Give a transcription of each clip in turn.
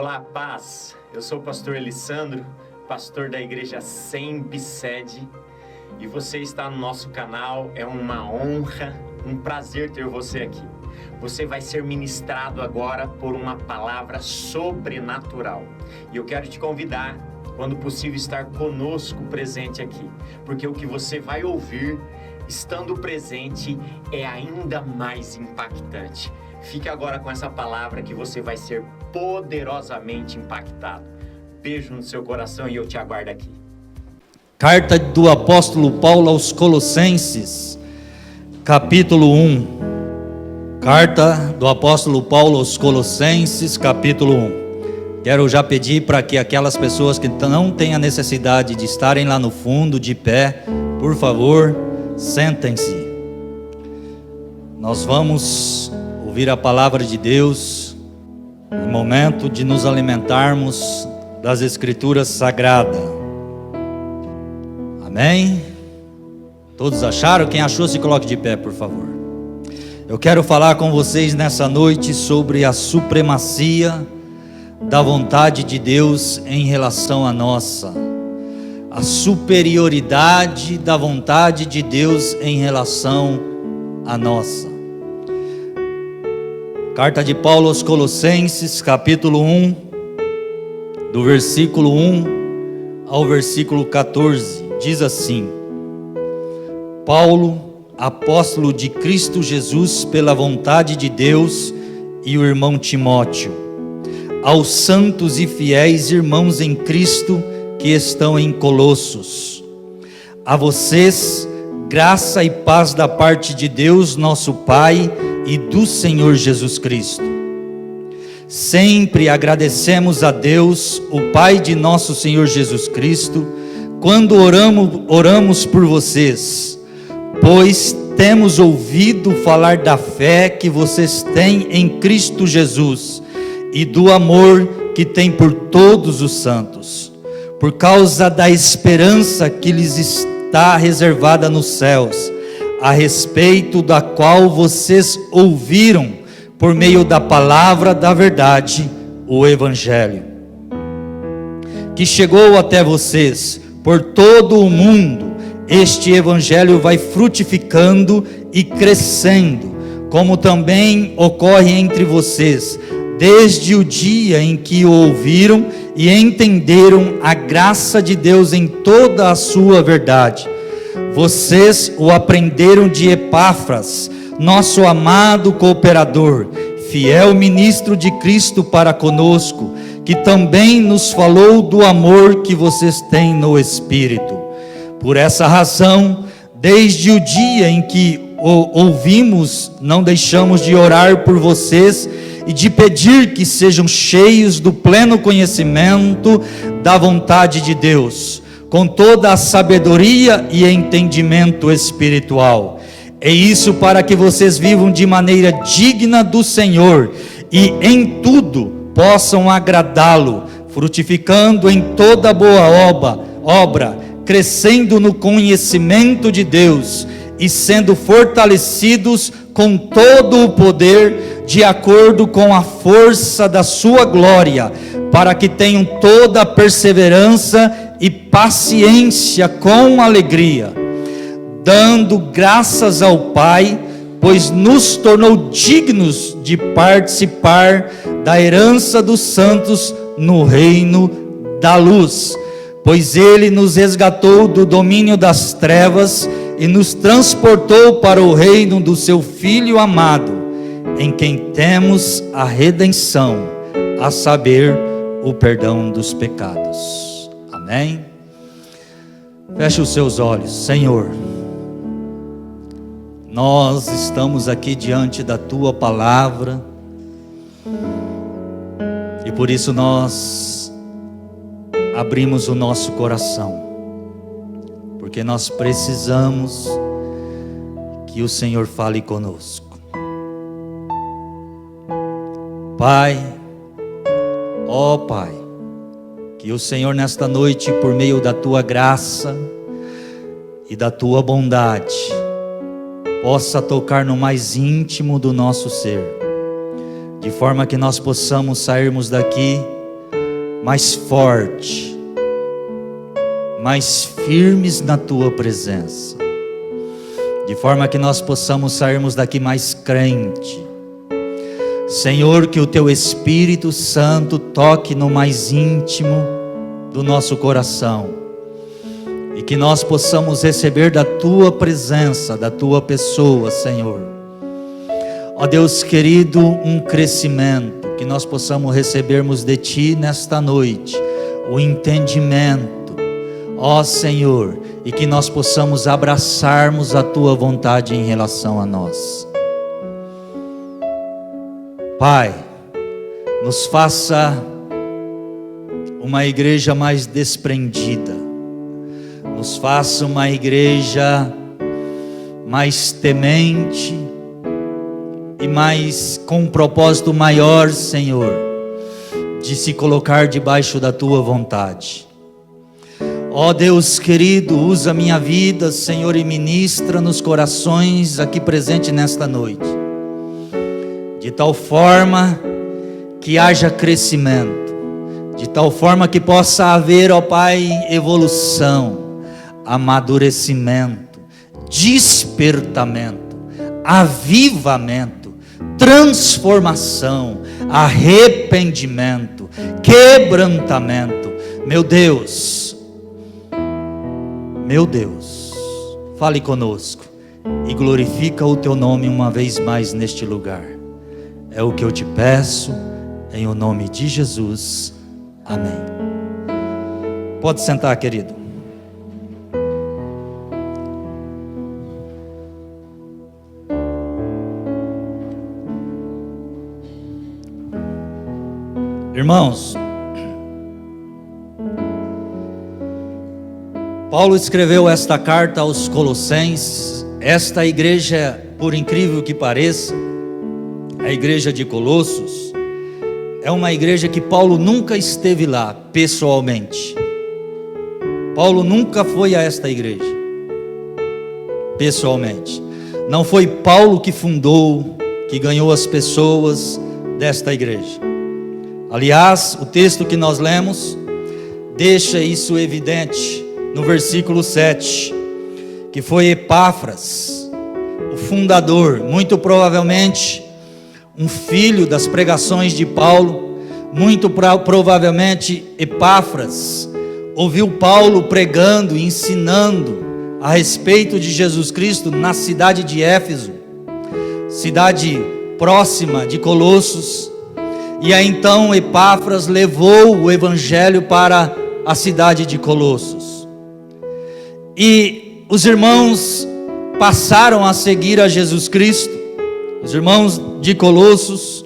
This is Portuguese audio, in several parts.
Olá, paz. Eu sou o pastor Elisandro, pastor da igreja Sembiced, e você está no nosso canal. É uma honra, um prazer ter você aqui. Você vai ser ministrado agora por uma palavra sobrenatural. E eu quero te convidar, quando possível, estar conosco presente aqui, porque o que você vai ouvir, estando presente, é ainda mais impactante. Fique agora com essa palavra que você vai ser poderosamente impactado. Beijo no seu coração e eu te aguardo aqui. Carta do apóstolo Paulo aos Colossenses, capítulo 1. Carta do apóstolo Paulo aos Colossenses, capítulo 1. Quero já pedir para que aquelas pessoas que não têm a necessidade de estarem lá no fundo, de pé, por favor, sentem-se. Nós vamos ouvir a palavra de Deus, no momento de nos alimentarmos das Escrituras Sagradas. Amém? Todos acharam? Quem achou, se coloque de pé, por favor. Eu quero falar com vocês nessa noite sobre a supremacia da vontade de Deus em relação à nossa. A superioridade da vontade de Deus em relação à nossa. Carta de Paulo aos Colossenses, capítulo 1, do versículo 1 ao versículo 14, diz assim: Paulo, apóstolo de Cristo Jesus pela vontade de Deus, e o irmão Timóteo, aos santos e fiéis irmãos em Cristo que estão em Colossos, a vocês, graça e paz da parte de Deus nosso Pai e do Senhor Jesus Cristo. Sempre agradecemos a Deus, o Pai de nosso Senhor Jesus Cristo, quando oramos por vocês, pois temos ouvido falar da fé que vocês têm em Cristo Jesus e do amor que têm por todos os santos, por causa da esperança que lhes está reservada nos céus, a respeito da qual vocês ouviram por meio da palavra da verdade, o Evangelho, que chegou até vocês por todo o mundo. Este Evangelho vai frutificando e crescendo, como também ocorre entre vocês, desde o dia em que o ouviram e entenderam a graça de Deus em toda a sua verdade. Vocês o aprenderam de Epáfras, nosso amado cooperador, fiel ministro de Cristo para conosco, que também nos falou do amor que vocês têm no Espírito. Por essa razão, desde o dia em que o ouvimos, não deixamos de orar por vocês e de pedir que sejam cheios do pleno conhecimento da vontade de Deus, com toda a sabedoria e entendimento espiritual. É isso para que vocês vivam de maneira digna do Senhor e em tudo possam agradá-lo, frutificando em toda boa obra, crescendo no conhecimento de Deus e sendo fortalecidos com todo o poder, de acordo com a força da sua glória, para que tenham toda a perseverança e paciência com alegria, dando graças ao Pai, pois nos tornou dignos de participar da herança dos santos no reino da luz, pois Ele nos resgatou do domínio das trevas e nos transportou para o reino do seu Filho amado, em quem temos a redenção, a saber, o perdão dos pecados. Amém? Feche os seus olhos. Senhor, nós estamos aqui diante da Tua palavra, e por isso nós abrimos o nosso coração, porque nós precisamos que o Senhor fale conosco. Pai, ó Pai, que o Senhor nesta noite, por meio da Tua graça e da Tua bondade, possa tocar no mais íntimo do nosso ser, de forma que nós possamos sairmos daqui mais forte, mais firmes na tua presença, de forma que nós possamos sairmos daqui mais crente. Senhor, que o teu Espírito Santo toque no mais íntimo do nosso coração, e que nós possamos receber da tua presença, da tua pessoa, Senhor. Ó Deus querido, um crescimento, que nós possamos recebermos de ti nesta noite, o entendimento, ó Senhor, e que nós possamos abraçarmos a tua vontade em relação a nós. Pai, nos faça uma igreja mais desprendida, nos faça uma igreja mais temente e mais com um propósito maior, Senhor, de se colocar debaixo da tua vontade. Ó Deus querido, usa minha vida, Senhor, e ministra nos corações aqui presente nesta noite, de tal forma que haja crescimento, de tal forma que possa haver, ó Pai, evolução, amadurecimento, despertamento, avivamento, transformação, arrependimento, quebrantamento. Meu Deus, fale conosco e glorifica o teu nome uma vez mais neste lugar. É o que eu te peço, em o nome de Jesus. Amém. Pode sentar, querido. Irmãos, Paulo escreveu esta carta aos Colossenses. Esta igreja, por incrível que pareça, a igreja de Colossos, é uma igreja que Paulo nunca esteve lá pessoalmente. Paulo nunca foi a esta igreja pessoalmente. Não foi Paulo que fundou, que ganhou as pessoas desta igreja. Aliás, o texto que nós lemos deixa isso evidente no versículo 7, que foi Epáfras, o fundador, muito provavelmente um filho das pregações de Paulo. Muito provavelmente Epáfras ouviu Paulo pregando e ensinando a respeito de Jesus Cristo na cidade de Éfeso, cidade próxima de Colossos. E aí então Epáfras levou o evangelho para a cidade de Colossos, e os irmãos passaram a seguir a Jesus Cristo, os irmãos de Colossos.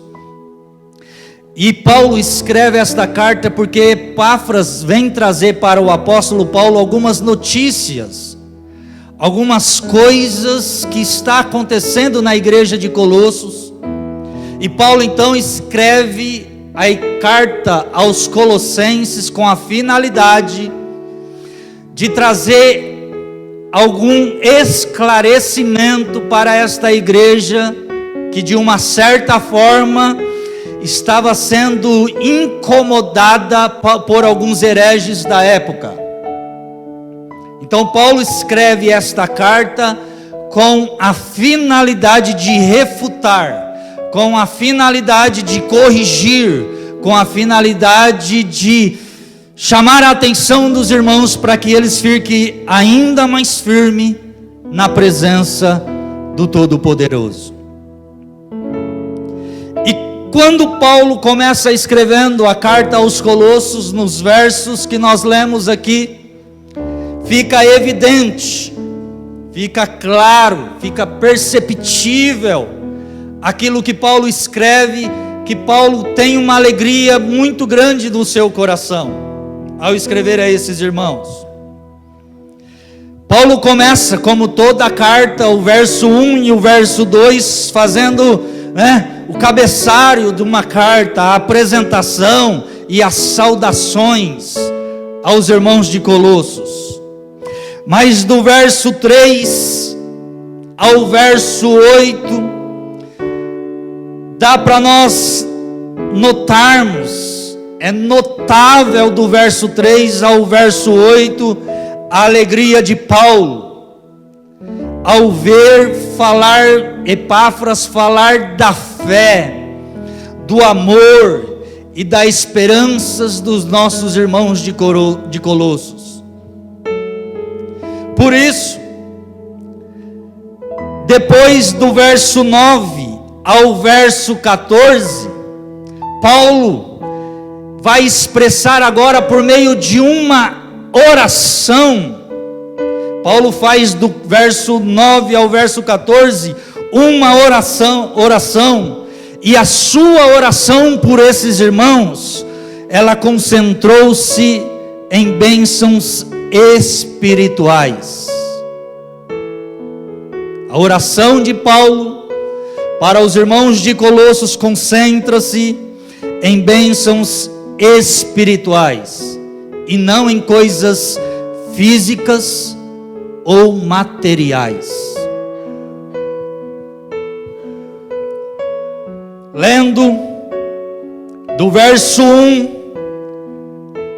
E Paulo escreve esta carta porque Epáfras vem trazer para o apóstolo Paulo algumas notícias, algumas coisas que está acontecendo na igreja de Colossos. E Paulo então escreve a carta aos Colossenses com a finalidade de trazer algum esclarecimento para esta igreja que de uma certa forma estava sendo incomodada por alguns hereges da época. Então Paulo escreve esta carta com a finalidade de refutar, com a finalidade de corrigir, com a finalidade de chamar a atenção dos irmãos para que eles fiquem ainda mais firmes na presença do Todo-Poderoso. E quando Paulo começa escrevendo a carta aos Colossos, nos versos que nós lemos aqui, fica evidente, fica claro, fica perceptível aquilo que Paulo escreve, que Paulo tem uma alegria muito grande no seu coração ao escrever a esses irmãos. Paulo começa, como toda a carta, o verso 1 e o verso 2, fazendo o cabeçalho de uma carta, a apresentação e as saudações aos irmãos de Colossos. Mas do verso 3 ao verso 8, dá para nós notarmos é notável do verso 3 ao verso 8, a alegria de Paulo, ao ver Epáfras falar da fé, do amor e das esperanças dos nossos irmãos de Colossos. Por isso, depois do verso 9 ao verso 14, Paulo vai expressar agora por meio de uma oração. Paulo faz do verso 9 ao verso 14 uma oração, e a sua oração por esses irmãos, ela concentrou-se em bênçãos espirituais. A oração de Paulo para os irmãos de Colossos concentra-se em bênçãos espirituais e não em coisas físicas ou materiais. Lendo do verso 1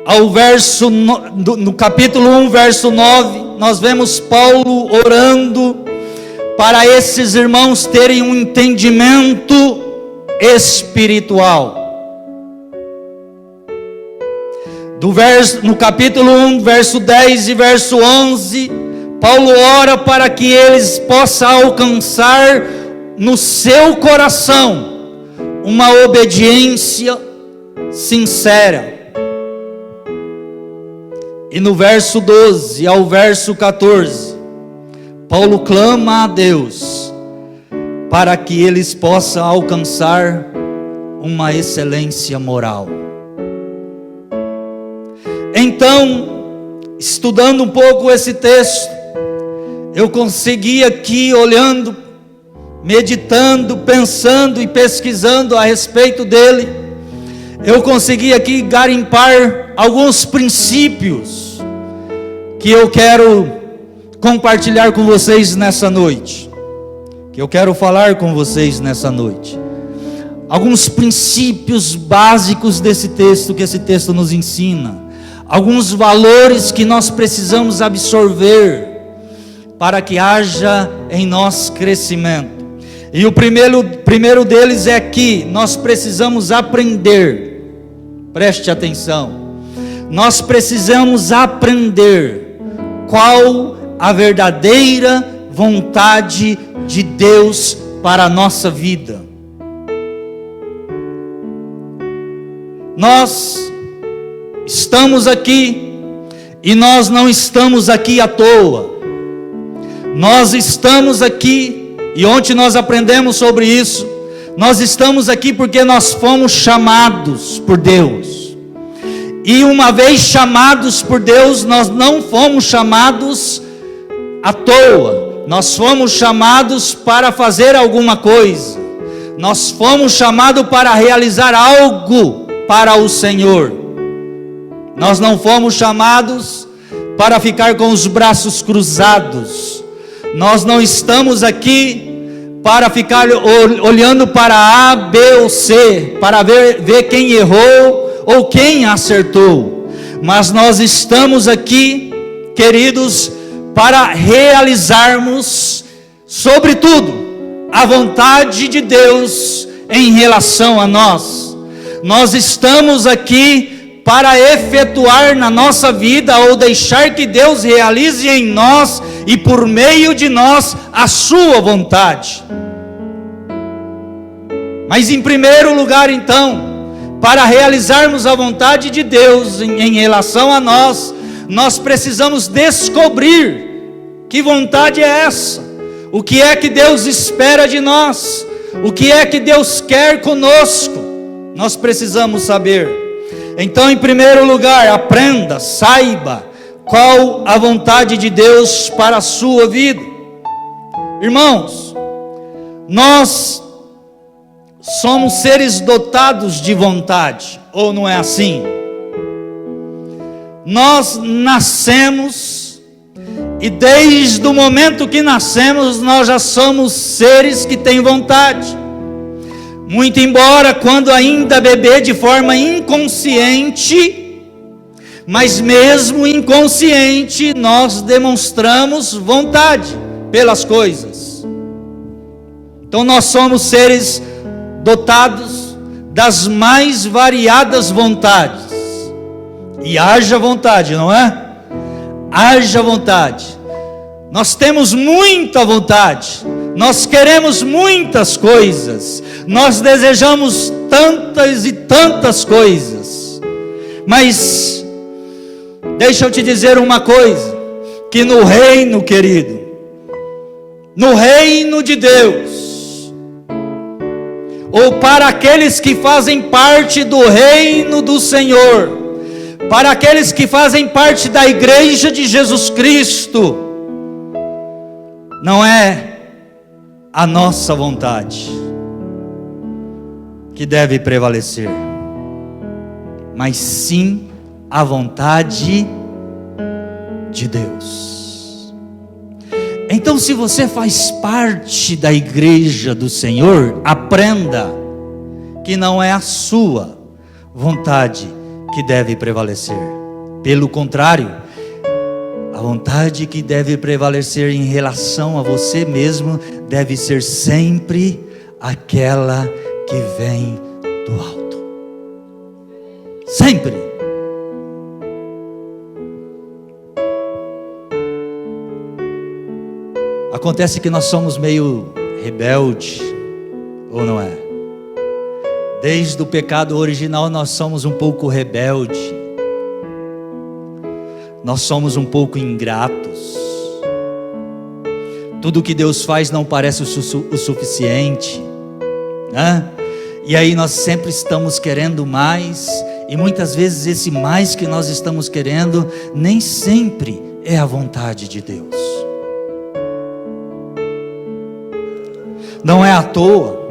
ao verso no capítulo 1, verso 9, nós vemos Paulo orando para esses irmãos terem um entendimento espiritual. No capítulo 1, verso 10 e verso 11, Paulo ora para que eles possam alcançar no seu coração uma obediência sincera. E no verso 12 ao verso 14, Paulo clama a Deus para que eles possam alcançar uma excelência moral. Então, estudando um pouco esse texto, eu consegui aqui, olhando, meditando, pensando e pesquisando a respeito dele, eu consegui aqui garimpar alguns princípios que eu quero compartilhar com vocês nessa noite, que eu quero falar com vocês nessa noite. Alguns princípios básicos desse texto, que esse texto nos ensina, alguns valores que nós precisamos absorver para que haja em nós crescimento. E o primeiro deles é que nós precisamos aprender, preste atenção, nós precisamos aprender qual a verdadeira vontade de Deus para a nossa vida. Nós estamos aqui e nós não estamos aqui à toa. Nós estamos aqui, e ontem nós aprendemos sobre isso, nós estamos aqui porque nós fomos chamados por Deus. E uma vez chamados por Deus, nós não fomos chamados à toa. Nós fomos chamados para fazer alguma coisa. Nós fomos chamados para realizar algo para o Senhor. Nós não fomos chamados para ficar com os braços cruzados. Nós não estamos aqui para ficar olhando para A, B ou C, para ver quem errou ou quem acertou. Mas nós estamos aqui, queridos, para realizarmos, sobretudo, a vontade de Deus em relação a nós. Nós estamos aqui para efetuar na nossa vida, ou deixar que Deus realize em nós e por meio de nós a sua vontade. Mas em primeiro lugar, então, para realizarmos a vontade de Deus em relação a nós, nós precisamos descobrir que vontade é essa, o que é que Deus espera de nós, o que é que Deus quer conosco. Nós precisamos saber. Então, em primeiro lugar, aprenda, saiba qual a vontade de Deus para a sua vida. Irmãos, nós somos seres dotados de vontade, ou não é assim? Nós nascemos, e desde o momento que nascemos, nós já somos seres que têm vontade. Muito embora quando ainda bebê de forma inconsciente, mas mesmo inconsciente, nós demonstramos vontade pelas coisas. Então nós somos seres dotados das mais variadas vontades. E haja vontade, não é? Haja vontade. Nós temos muita vontade. Nós queremos muitas coisas. Nós desejamos tantas e tantas coisas. Mas deixa eu te dizer uma coisa, que no reino, querido, no reino de Deus, ou para aqueles que fazem parte do reino do Senhor, para aqueles que fazem parte da igreja de Jesus Cristo, não é a nossa vontade que deve prevalecer, mas sim a vontade de Deus. Então, se você faz parte da igreja do Senhor, aprenda que não é a sua vontade que deve prevalecer. Pelo contrário, a vontade que deve prevalecer em relação a você mesmo deve ser sempre aquela que vem do alto. Sempre. Acontece que nós somos meio rebelde, ou não é? Desde o pecado original nós somos um pouco rebelde. Nós somos um pouco ingratos. Tudo que Deus faz não parece o suficiente, né? E aí nós sempre estamos querendo mais, e muitas vezes esse mais que nós estamos querendo nem sempre é a vontade de Deus. Não é à toa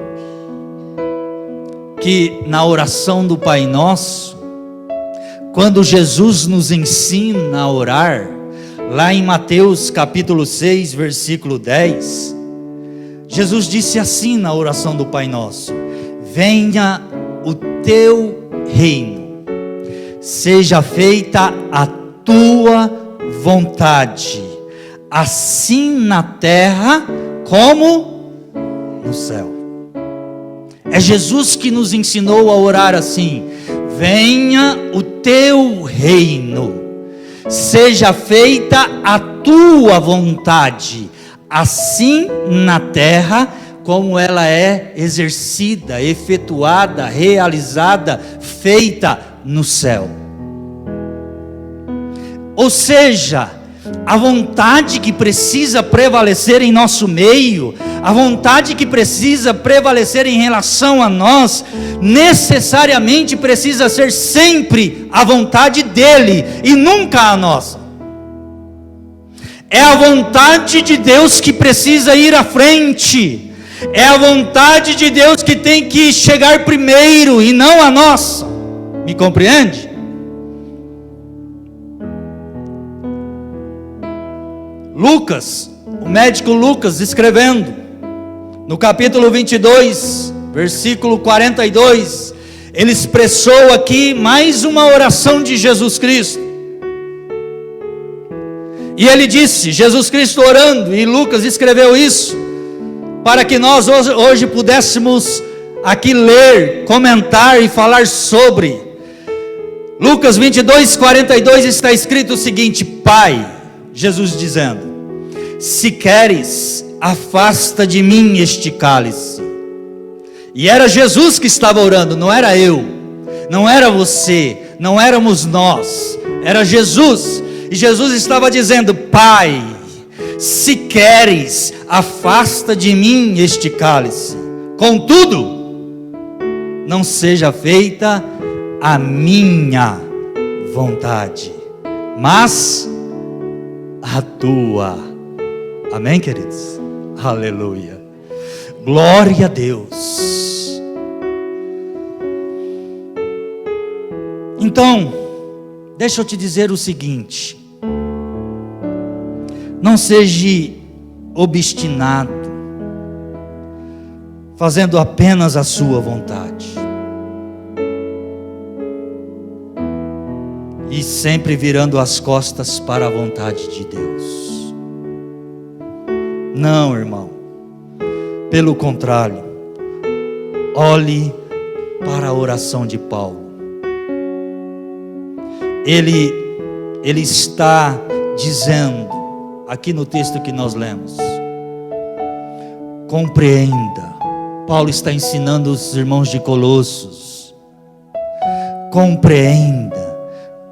que na oração do Pai Nosso, quando Jesus nos ensina a orar, lá em Mateus capítulo 6, versículo 10, Jesus disse assim na oração do Pai Nosso: venha o teu reino, seja feita a tua vontade, assim na terra como no céu. É Jesus que nos ensinou a orar assim: venha o teu reino, seja feita a tua vontade, assim na terra como ela é exercida, efetuada, realizada, feita no céu. Ou seja, a vontade que precisa prevalecer em nosso meio, a vontade que precisa prevalecer em relação a nós, necessariamente precisa ser sempre a vontade dele e nunca a nossa. É a vontade de Deus que precisa ir à frente, é a vontade de Deus que tem que chegar primeiro e não a nossa. Me compreende? Lucas, o médico Lucas, escrevendo no capítulo 22, versículo 42, ele expressou aqui mais uma oração de Jesus Cristo. E ele disse, Jesus Cristo orando, e Lucas escreveu isso, para que nós hoje pudéssemos aqui ler, comentar e falar sobre. Lucas 22, 42 está escrito o seguinte: Pai, Jesus dizendo, se queres, afasta de mim este cálice. E era Jesus que estava orando, não era eu, não era você, não éramos nós, era Jesus. E Jesus estava dizendo: Pai, se queres, afasta de mim este cálice, contudo, não seja feita a minha vontade, mas a tua. Amém, queridos? Aleluia, glória a Deus. Então, deixa eu te dizer o seguinte: não seja obstinado, fazendo apenas a sua vontade. E sempre virando as costas para a vontade de Deus. Não, irmão. Pelo contrário, olhe para a oração de Paulo. Ele está dizendo, aqui no texto que nós lemos, compreenda. Paulo está ensinando os irmãos de Colossos. Compreenda.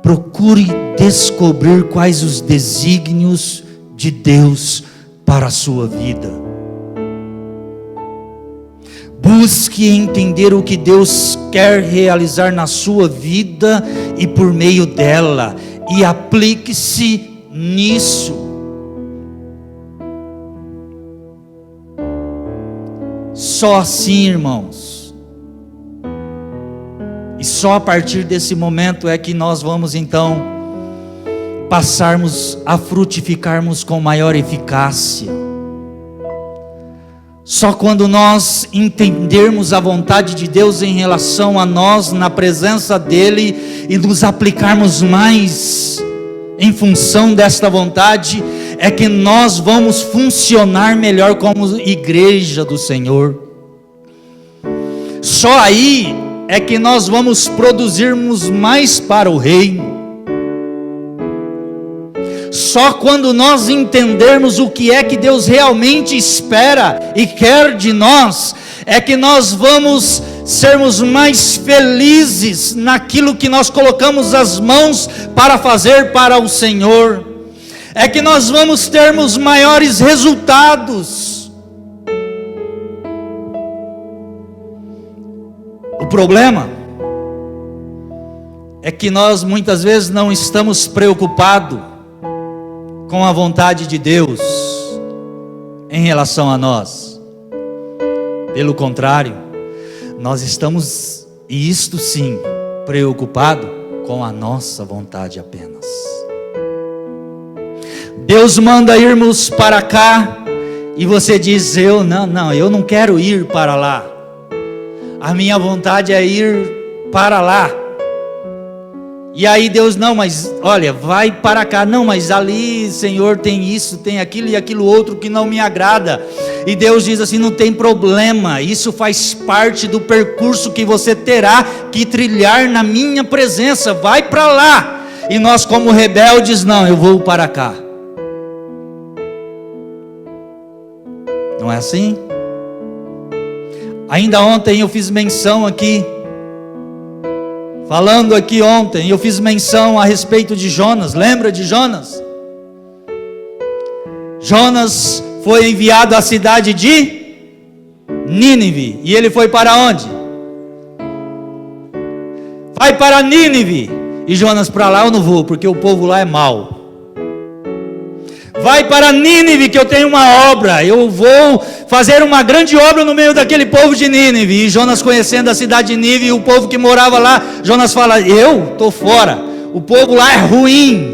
Procure descobrir quais os desígnios de Deus para a sua vida. Busque entender o que Deus quer realizar na sua vida e por meio dela, e aplique-se nisso. Só assim, irmãos, e só a partir desse momento é que nós vamos então passarmos a frutificarmos com maior eficácia. Só quando nós entendermos a vontade de Deus em relação a nós, na presença dEle, e nos aplicarmos mais em função desta vontade, é que nós vamos funcionar melhor como igreja do Senhor. Só aí é que nós vamos produzirmos mais para o reino. Só quando nós entendermos o que é que Deus realmente espera e quer de nós, é que nós vamos sermos mais felizes naquilo que nós colocamos as mãos para fazer para o Senhor. É que nós vamos termos maiores resultados. O problema é que nós muitas vezes não estamos preocupados com a vontade de Deus em relação a nós. Pelo contrário, nós estamos, e isto sim, preocupados com a nossa vontade apenas. Deus manda irmos para cá, e você diz, eu não quero ir para lá. A minha vontade é ir para lá. E aí Deus, não, mas olha, vai para cá. Não, mas ali, Senhor, tem isso, tem aquilo e aquilo outro que não me agrada. E Deus diz assim, não tem problema, isso faz parte do percurso que você terá que trilhar na minha presença. Vai para lá. E nós como rebeldes, não, eu vou para cá. Não é assim? Ainda ontem eu fiz menção aqui, falando aqui ontem, eu fiz menção a respeito de Jonas. Lembra de Jonas? Jonas foi enviado à cidade de Nínive. E ele foi para onde? Vai para Nínive. E Jonas, para lá eu não vou, porque o povo lá é mau. Vai para Nínive, que eu tenho uma obra. Eu vou fazer uma grande obra no meio daquele povo de Nínive. E Jonas, conhecendo a cidade de Nínive e o povo que morava lá, Jonas fala, eu estou fora. O povo lá é ruim.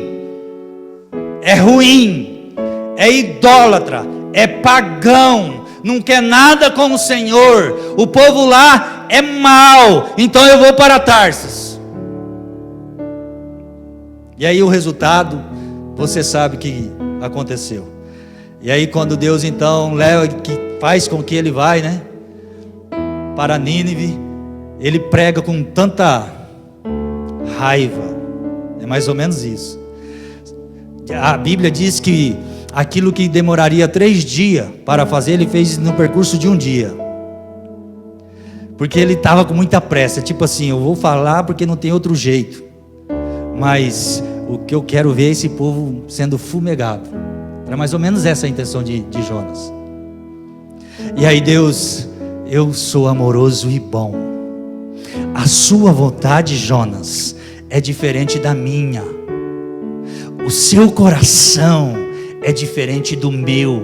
É ruim. É idólatra. É pagão. Não quer nada com o Senhor. O povo lá é mau. Então eu vou para Tarsis. E aí o resultado, você sabe que aconteceu. E aí quando Deus então leva, que faz com que ele vai, né, para Nínive, ele prega com tanta raiva. É mais ou menos isso. A Bíblia diz que aquilo que demoraria 3 dias para fazer, ele fez no percurso de 1 dia. Porque ele estava com muita pressa, tipo assim, eu vou falar porque não tem outro jeito. Mas o que eu quero ver é esse povo sendo fumegado. Era mais ou menos essa a intenção de Jonas. E aí Deus, eu sou amoroso e bom. A sua vontade, Jonas, é diferente da minha. O seu coração é diferente do meu.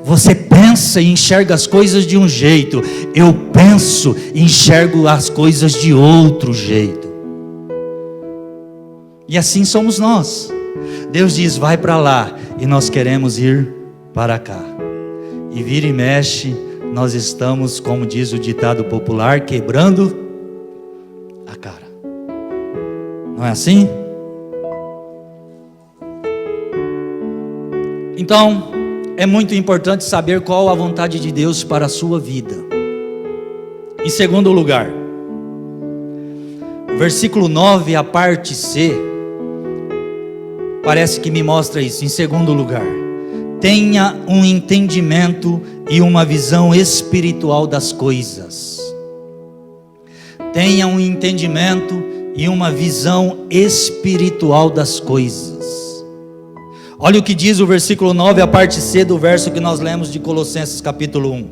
Você pensa e enxerga as coisas de um jeito. Eu penso e enxergo as coisas de outro jeito. E assim somos nós. Deus diz, vai para lá, e nós queremos ir para cá. E vira e mexe, nós estamos, como diz o ditado popular, quebrando a cara. Não é assim? Então, é muito importante saber qual a vontade de Deus para a sua vida. Em segundo lugar, o versículo 9, a parte C, parece que me mostra isso. Em segundo lugar, tenha um entendimento e uma visão espiritual das coisas. Tenha um entendimento e uma visão espiritual das coisas. Olha o que diz o versículo 9, a parte C do verso que nós lemos de Colossenses capítulo 1.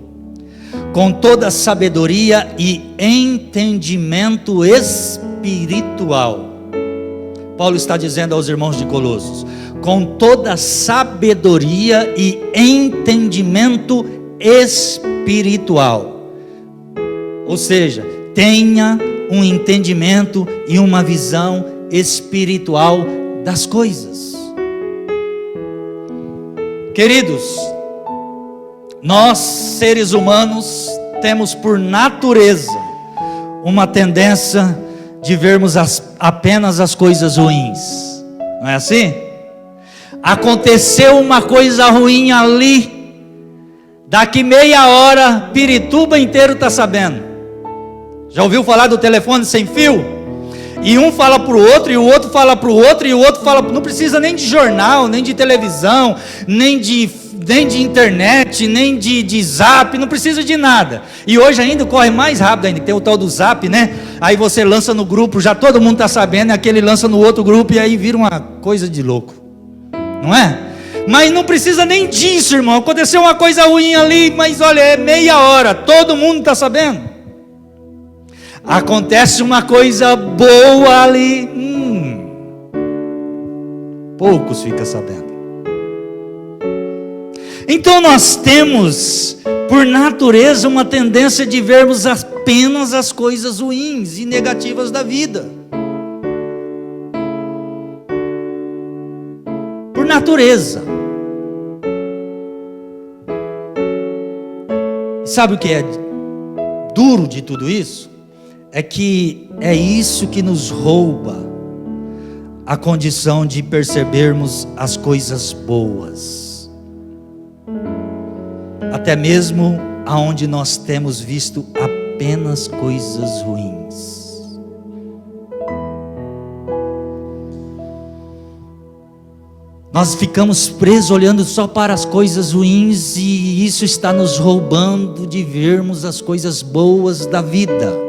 Com toda sabedoria e entendimento espiritual. Paulo está dizendo aos irmãos de Colossos, com toda sabedoria e entendimento espiritual. Ou seja, tenha um entendimento e uma visão espiritual das coisas. Queridos, nós seres humanos temos por natureza uma tendência de vermos apenas as coisas ruins, não é assim? Aconteceu uma coisa ruim ali, daqui meia hora Pirituba inteiro está sabendo. Já ouviu falar do telefone sem fio? E um fala para o outro, e o outro fala para o outro, e o outro fala, não precisa nem de jornal, nem de televisão, nem de internet, nem de zap, não precisa de nada. E hoje ainda corre mais rápido ainda, tem o tal do zap, né? Aí você lança no grupo, já todo mundo está sabendo, e aquele lança no outro grupo, e aí vira uma coisa de louco, não é? Mas não precisa nem disso, irmão. Aconteceu uma coisa ruim ali, mas olha, é meia hora, todo mundo está sabendo. Acontece uma coisa boa ali, poucos ficam sabendo. Então nós temos, por natureza, uma tendência de vermos apenas as coisas ruins e negativas da vida. Por natureza. Sabe o que é duro de tudo isso? É que é isso que nos rouba a condição de percebermos as coisas boas, até mesmo aonde nós temos visto apenas coisas ruins. Nós ficamos presos olhando só para as coisas ruins, e isso está nos roubando de vermos as coisas boas da vida.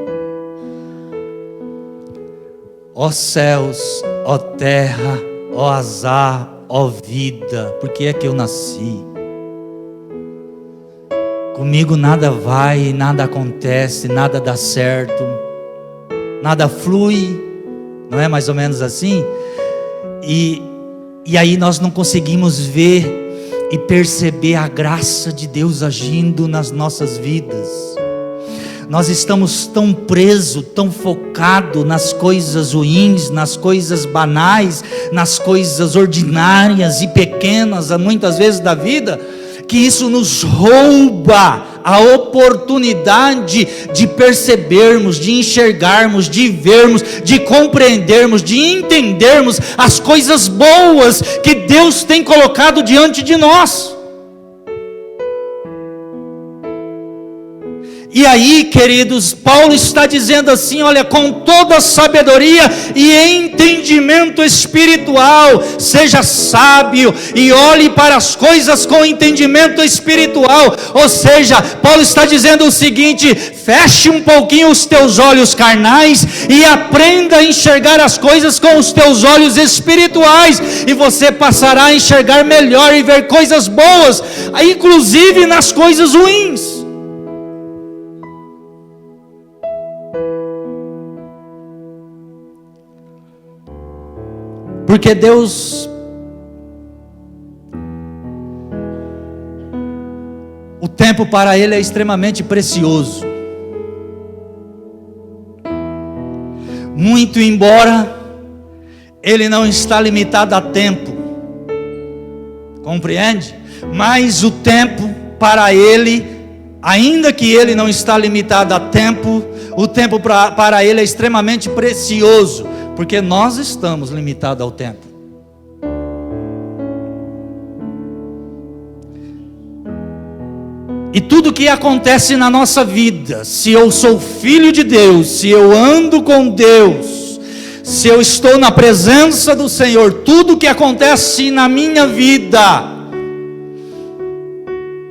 Ó céus, ó terra, ó azar, ó vida, por que é que eu nasci? Comigo nada vai, nada acontece, nada dá certo, nada flui, não é mais ou menos assim? E aí nós não conseguimos ver e perceber a graça de Deus agindo nas nossas vidas. Nós estamos tão presos, tão focados nas coisas ruins, nas coisas banais, nas coisas ordinárias e pequenas, muitas vezes da vida, que isso nos rouba a oportunidade de percebermos, de enxergarmos, de vermos, de compreendermos, de entendermos as coisas boas que Deus tem colocado diante de nós. E aí, queridos, Paulo está dizendo assim, olha, com toda sabedoria e entendimento espiritual, seja sábio e olhe para as coisas com entendimento espiritual. Ou seja, Paulo está dizendo o seguinte: feche um pouquinho os teus olhos carnais e aprenda a enxergar as coisas com os teus olhos espirituais, e você passará a enxergar melhor e ver coisas boas, inclusive nas coisas ruins. Porque Deus, o tempo para Ele é extremamente precioso. Muito embora Ele não está limitado a tempo, compreende? Mas o tempo para Ele Ainda que ele não está limitado a tempo, o tempo para ele é extremamente precioso, porque nós estamos limitados ao tempo. E tudo que acontece na nossa vida, se eu sou filho de Deus, se eu ando com Deus, se eu estou na presença do Senhor, tudo que acontece na minha vida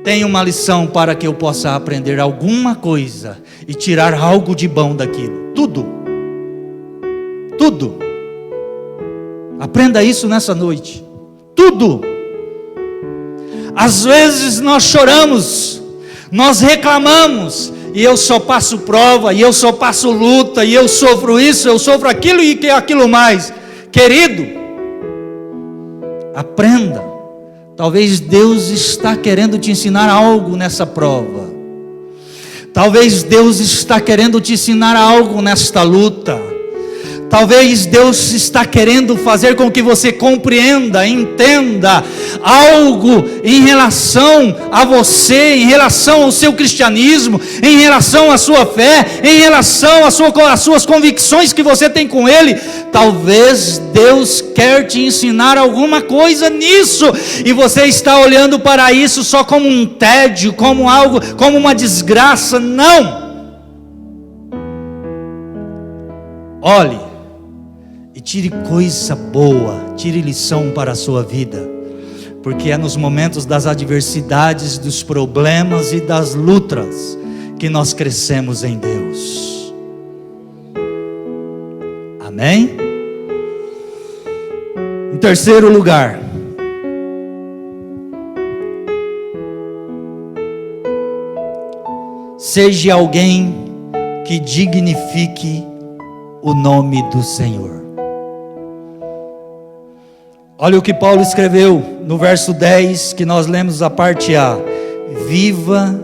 tem uma lição para que eu possa aprender alguma coisa e tirar algo de bom daquilo. Tudo. Aprenda isso nessa noite. Tudo. Às vezes nós choramos, nós reclamamos, e eu só passo prova, e eu só passo luta, e eu sofro isso, eu sofro aquilo e aquilo mais. Querido, aprenda. Talvez Deus está querendo te ensinar algo nessa prova. Talvez Deus está querendo te ensinar algo nesta luta. Talvez Deus está querendo fazer com que você compreenda, entenda algo em relação a você, em relação ao seu cristianismo, em relação à sua fé, em relação às suas convicções que você tem com Ele. Talvez Deus quer te ensinar alguma coisa nisso, e você está olhando para isso só como um tédio, como algo, como uma desgraça. Não! Olhe e tire coisa boa, tire lição para a sua vida, porque é nos momentos das adversidades, dos problemas e das lutas que nós crescemos em Deus. Amém? Em terceiro lugar, seja alguém que dignifique o nome do Senhor. Olha o que Paulo escreveu no verso 10, que nós lemos a parte A: viva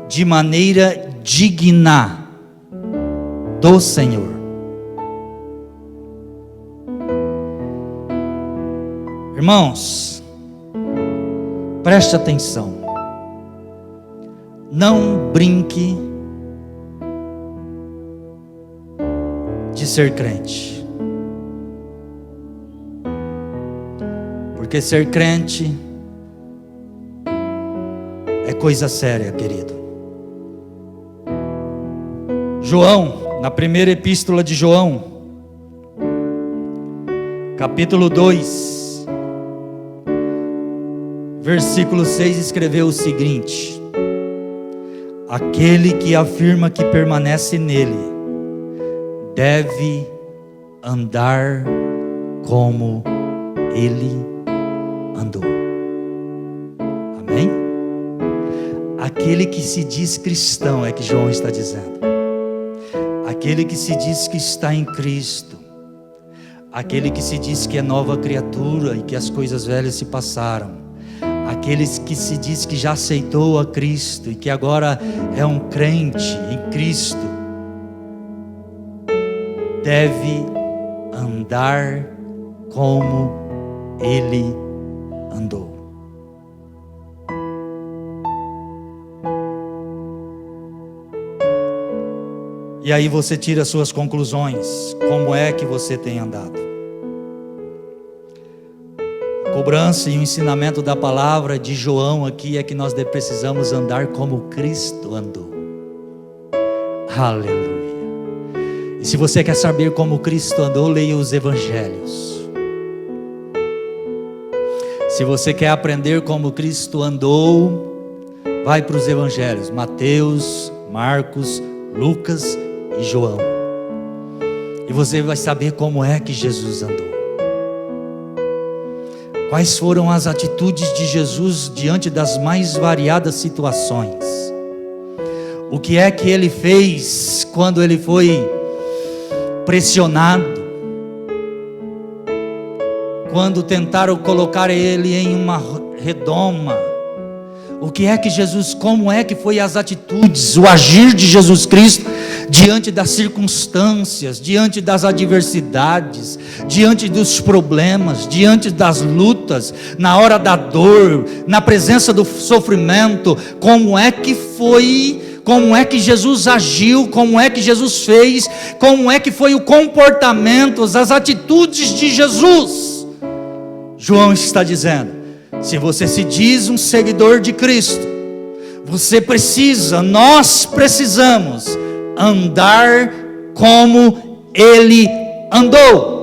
de maneira digna do Senhor. Irmãos, preste atenção, não brinque de ser crente. Porque ser crente é coisa séria, querido. João, na primeira epístola de João, capítulo 2, versículo 6, escreveu o seguinte: aquele que afirma que permanece nele deve andar como ele andou. Amém? Aquele que se diz cristão, é que João está dizendo, aquele que se diz que está em Cristo, aquele que se diz que é nova criatura e que as coisas velhas se passaram, aqueles que se diz que já aceitou a Cristo e que agora é um crente em Cristo, deve andar como ele andou. E aí você tira suas conclusões. Como é que você tem andado? A cobrança e o ensinamento da palavra de João aqui é que nós precisamos andar como Cristo andou. Aleluia. E se você quer saber como Cristo andou, leia os evangelhos. Se você quer aprender como Cristo andou, vai para os evangelhos: Mateus, Marcos, Lucas e João. E você vai saber como é que Jesus andou. Quais foram as atitudes de Jesus diante das mais variadas situações. O que é que ele fez quando ele foi pressionado, quando tentaram colocar ele em uma redoma. O que é que Jesus, como é que foi as atitudes, o agir de Jesus Cristo diante das circunstâncias, diante das adversidades, diante dos problemas, diante das lutas. lutas, na hora da dor, na presença do sofrimento, como é que Jesus agiu, como é que Jesus fez, como é que foi o comportamento, as atitudes de Jesus. João está dizendo: se você se diz um seguidor de Cristo, nós precisamos andar como Ele andou.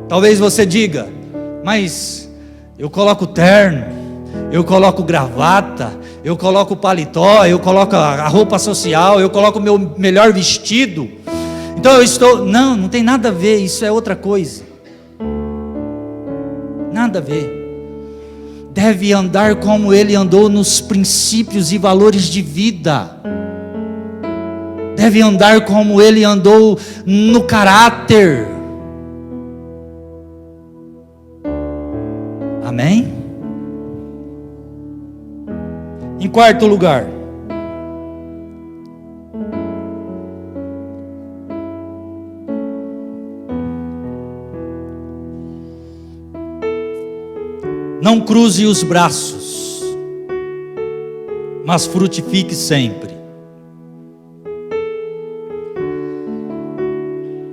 Talvez você diga: mas eu coloco terno, eu coloco gravata, eu coloco paletó, eu coloco a roupa social, eu coloco o meu melhor vestido, então eu estou... Não tem nada a ver, isso é outra coisa. Nada a ver. Deve andar como Ele andou nos princípios e valores de vida. Deve andar como Ele andou no caráter. Amém? Em quarto lugar, não cruze os braços, mas frutifique sempre.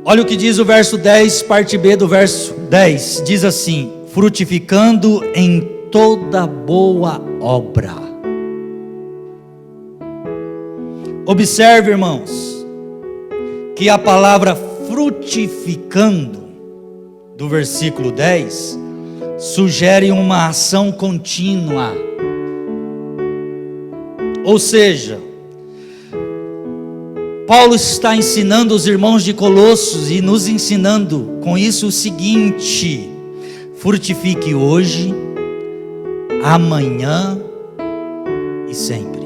Olha o que diz o verso 10, parte B do verso 10, diz assim: frutificando em toda boa obra. Observe, irmãos, que a palavra frutificando, do versículo 10, sugere uma ação contínua. Ou seja, Paulo está ensinando os irmãos de Colossos e nos ensinando com isso o seguinte: frutifique hoje, amanhã e sempre.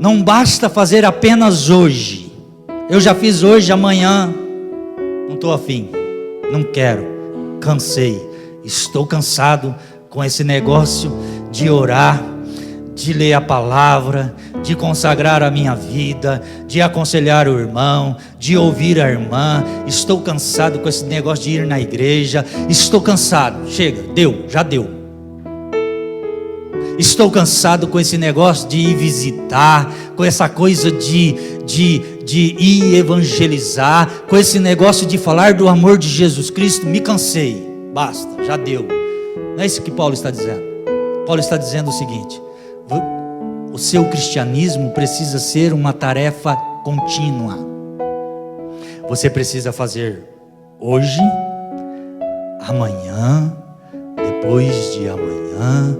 Não basta fazer apenas hoje. Eu já fiz hoje, amanhã não estou afim, não quero, cansei, estou cansado com esse negócio de orar, de ler a palavra, de consagrar a minha vida, de aconselhar o irmão, de ouvir a irmã. Estou cansado com esse negócio de ir na igreja. Estou cansado, chega, já deu. Estou cansado com esse negócio de ir visitar, com essa coisa de ir evangelizar, com esse negócio de falar do amor de Jesus Cristo. Me cansei, basta, já deu. Não é isso que Paulo está dizendo. Paulo está dizendo o seguinte: o seu cristianismo precisa ser uma tarefa contínua. Você precisa fazer hoje, amanhã, depois de amanhã,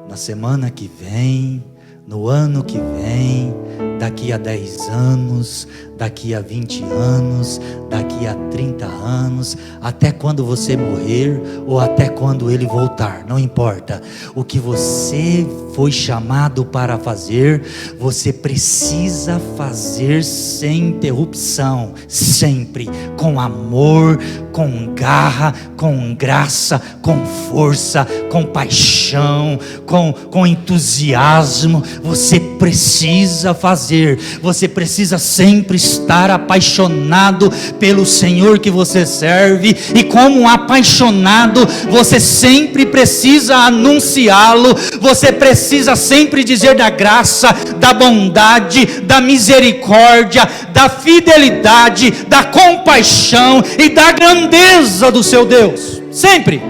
na semana que vem, no ano que vem, daqui a 10 anos, daqui a 20 anos, daqui a 30 anos, até quando você morrer ou até quando Ele voltar, não importa. O que você foi chamado para fazer, você precisa fazer sem interrupção, sempre, com amor, com garra, com graça, com força, com paixão, com entusiasmo. Você precisa fazer, você precisa sempre estar apaixonado pelo Senhor que você serve, e como apaixonado, você sempre precisa anunciá-lo, você precisa sempre dizer da graça, da bondade, da misericórdia, da fidelidade, da compaixão e da grandeza do seu Deus, sempre.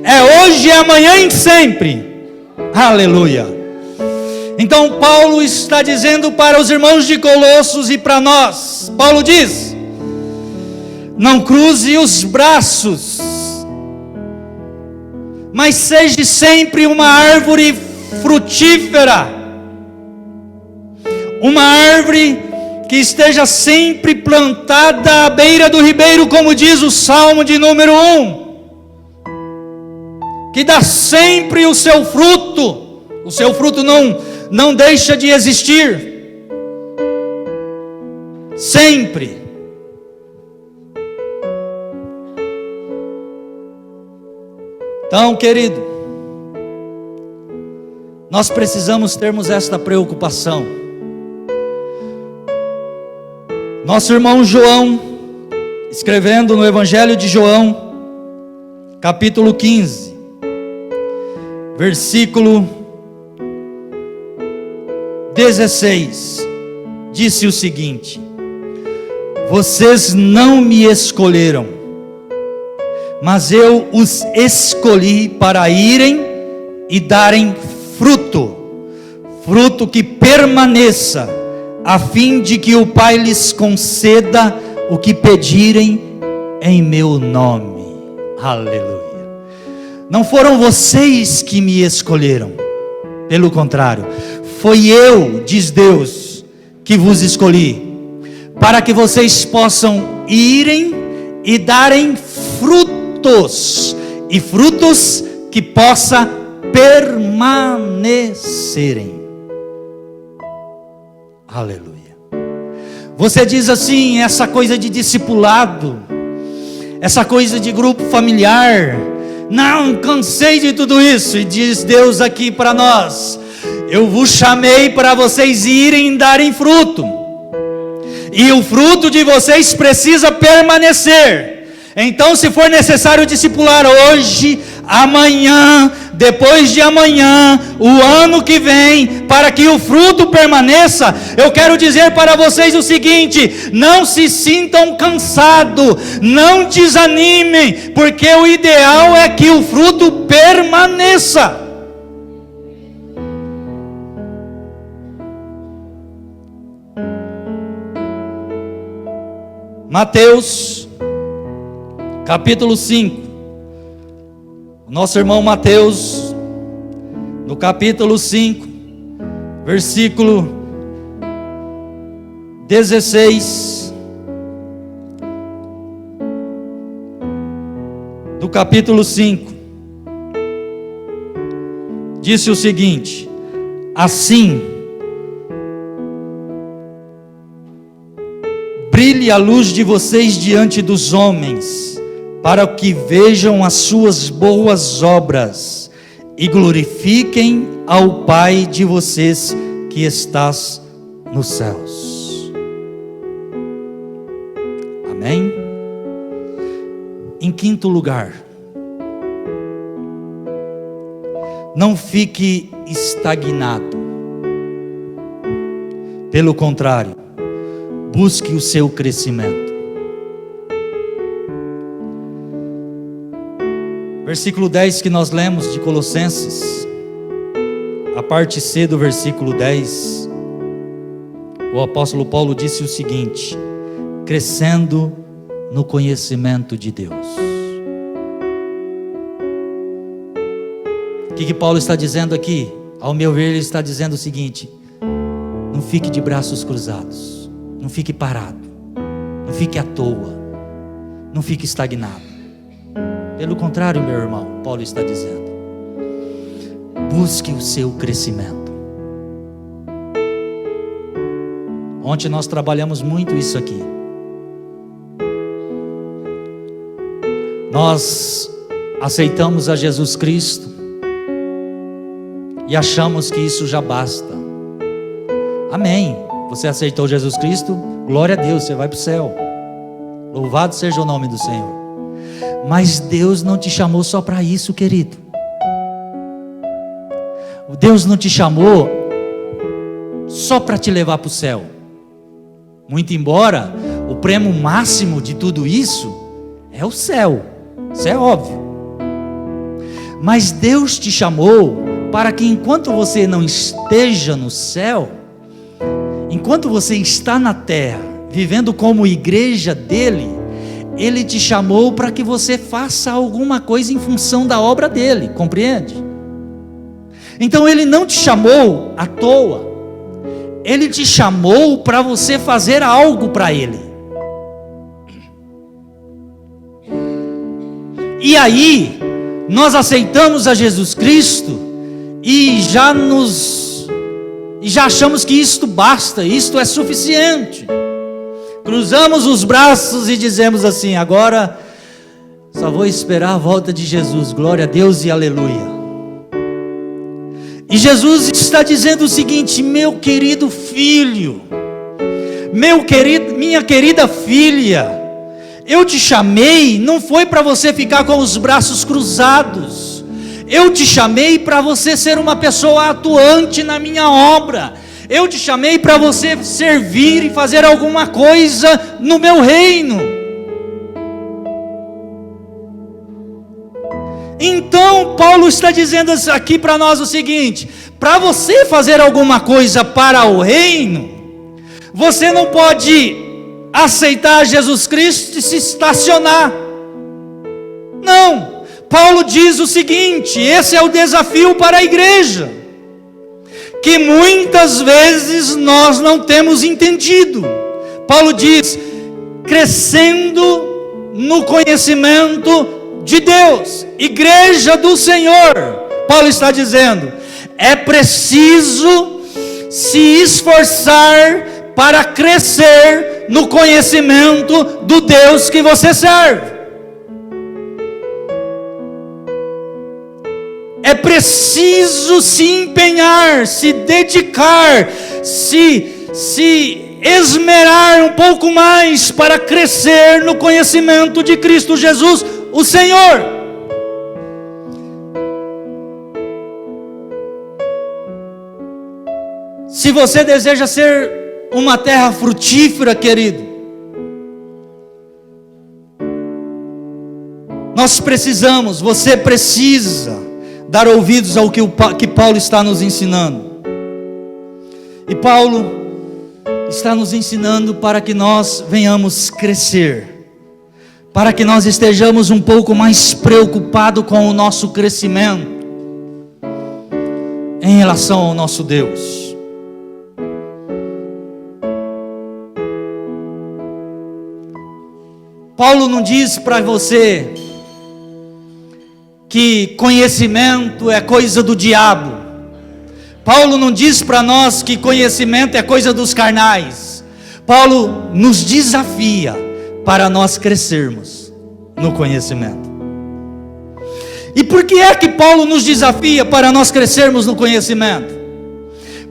É hoje, é amanhã e sempre. Aleluia. Então Paulo está dizendo para os irmãos de Colossos e para nós, Paulo diz: não cruze os braços, mas seja sempre uma árvore frutífera, uma árvore que esteja sempre plantada à beira do ribeiro, como diz o Salmo de número 1, que dá sempre o seu fruto não deixa de existir, sempre. Então, querido, nós precisamos termos esta preocupação. Nosso irmão João, escrevendo no Evangelho de João, capítulo 15, versículo 16, disse o seguinte: vocês não me escolheram, mas eu os escolhi para irem e darem fruto, fruto que permaneça, a fim de que o Pai lhes conceda o que pedirem em meu nome. Aleluia. Não foram vocês que me escolheram, pelo contrário, foi eu, diz Deus, que vos escolhi, para que vocês possam irem e darem frutos, e frutos que possa permanecerem. Aleluia. Você diz assim, essa coisa de discipulado, essa coisa de grupo familiar, não, cansei de tudo isso. E diz Deus aqui para nós: eu vos chamei para vocês irem e darem fruto, e o fruto de vocês precisa permanecer. Então, se for necessário discipular hoje, amanhã, depois de amanhã, o ano que vem, para que o fruto permaneça, eu quero dizer para vocês o seguinte: não se sintam cansados, não desanimem, porque o ideal é que o fruto permaneça. Mateus capítulo 5, o nosso irmão Mateus, no capítulo 5, versículo 16, do capítulo 5, disse o seguinte: assim, brilhe a luz de vocês diante dos homens, para que vejam as suas boas obras e glorifiquem ao Pai de vocês que estás nos céus. Amém? Em quinto lugar, não fique estagnado. Pelo contrário, busque o seu crescimento. Versículo 10 que nós lemos de Colossenses, a parte C do versículo 10, o apóstolo Paulo disse o seguinte: crescendo no conhecimento de Deus. O que Paulo está dizendo aqui? Ao meu ver, ele está dizendo o seguinte: não fique de braços cruzados, não fique parado, não fique à toa, não fique estagnado. Pelo contrário, meu irmão, Paulo está dizendo: busque o seu crescimento. Ontem nós trabalhamos muito isso aqui. Nós aceitamos a Jesus Cristo e achamos que isso já basta. Amém. Você aceitou Jesus Cristo? Glória a Deus, você vai para o céu. Louvado seja o nome do Senhor. Mas Deus não te chamou só para isso, querido. Deus não te chamou só para te levar para o céu. Muito embora o prêmio máximo de tudo isso é o céu. Isso é óbvio. Mas Deus te chamou para que enquanto você não esteja no céu, enquanto você está na terra, vivendo como igreja dele, Ele te chamou para que você faça alguma coisa em função da obra dele, compreende? Então Ele não te chamou à toa, Ele te chamou para você fazer algo para Ele. E aí, nós aceitamos a Jesus Cristo e já achamos que isto basta, isto é suficiente. Cruzamos os braços e dizemos assim: agora só vou esperar a volta de Jesus, glória a Deus e aleluia. E Jesus está dizendo o seguinte: meu querido filho, minha querida filha, eu te chamei, não foi para você ficar com os braços cruzados. Eu te chamei para você ser uma pessoa atuante na minha obra. Eu te chamei para você servir e fazer alguma coisa no meu reino. Então Paulo está dizendo aqui para nós o seguinte: para você fazer alguma coisa para o reino, você não pode aceitar Jesus Cristo e se estacionar. Não. Paulo diz o seguinte: esse é o desafio para a igreja, que muitas vezes nós não temos entendido. Paulo diz: crescendo no conhecimento de Deus, igreja do Senhor. Paulo está dizendo: é preciso se esforçar para crescer no conhecimento do Deus que você serve. É preciso se empenhar, se dedicar, se esmerar um pouco mais para crescer no conhecimento de Cristo Jesus, o Senhor. Se você deseja ser uma terra frutífera, querido, você precisa dar ouvidos ao que Paulo está nos ensinando. E Paulo está nos ensinando para que nós venhamos crescer, para que nós estejamos um pouco mais preocupados com o nosso crescimento em relação ao nosso Deus. Paulo não diz para você que conhecimento é coisa do diabo. Paulo não diz para nós que conhecimento é coisa dos carnais. Paulo nos desafia para nós crescermos no conhecimento. E por que é que Paulo nos desafia para nós crescermos no conhecimento?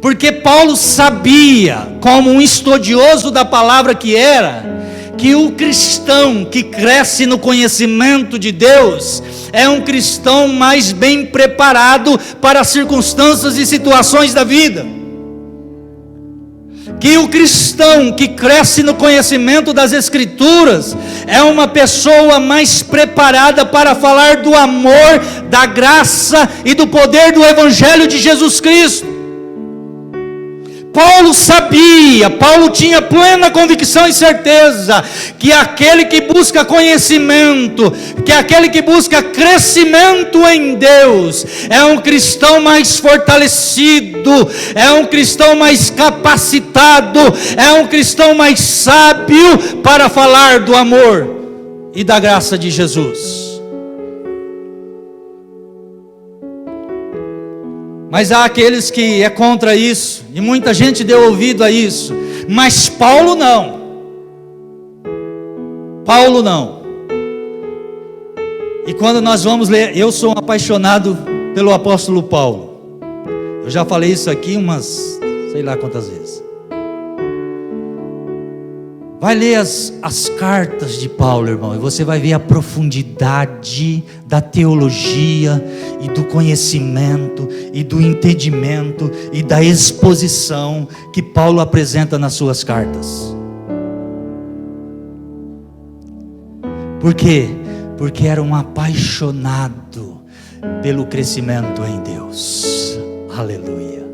Porque Paulo sabia, como um estudioso da palavra que era, que o cristão que cresce no conhecimento de Deus é um cristão mais bem preparado para as circunstâncias e situações da vida. Que o cristão que cresce no conhecimento das Escrituras é uma pessoa mais preparada para falar do amor, da graça e do poder do Evangelho de Jesus Cristo. Paulo sabia, Paulo tinha plena convicção e certeza que aquele que busca conhecimento, que aquele que busca crescimento em Deus, é um cristão mais fortalecido, é um cristão mais capacitado, é um cristão mais sábio para falar do amor e da graça de Jesus. Mas há aqueles que é contra isso, e muita gente deu ouvido a isso, mas Paulo não. Paulo não. E quando nós vamos ler, eu sou um apaixonado pelo apóstolo Paulo. Eu já falei isso aqui umas, sei lá quantas vezes. Vai ler as cartas de Paulo, irmão, e você vai ver a profundidade da teologia e do conhecimento e do entendimento e da exposição que Paulo apresenta nas suas cartas. Por quê? Porque era um apaixonado pelo crescimento em Deus. Aleluia.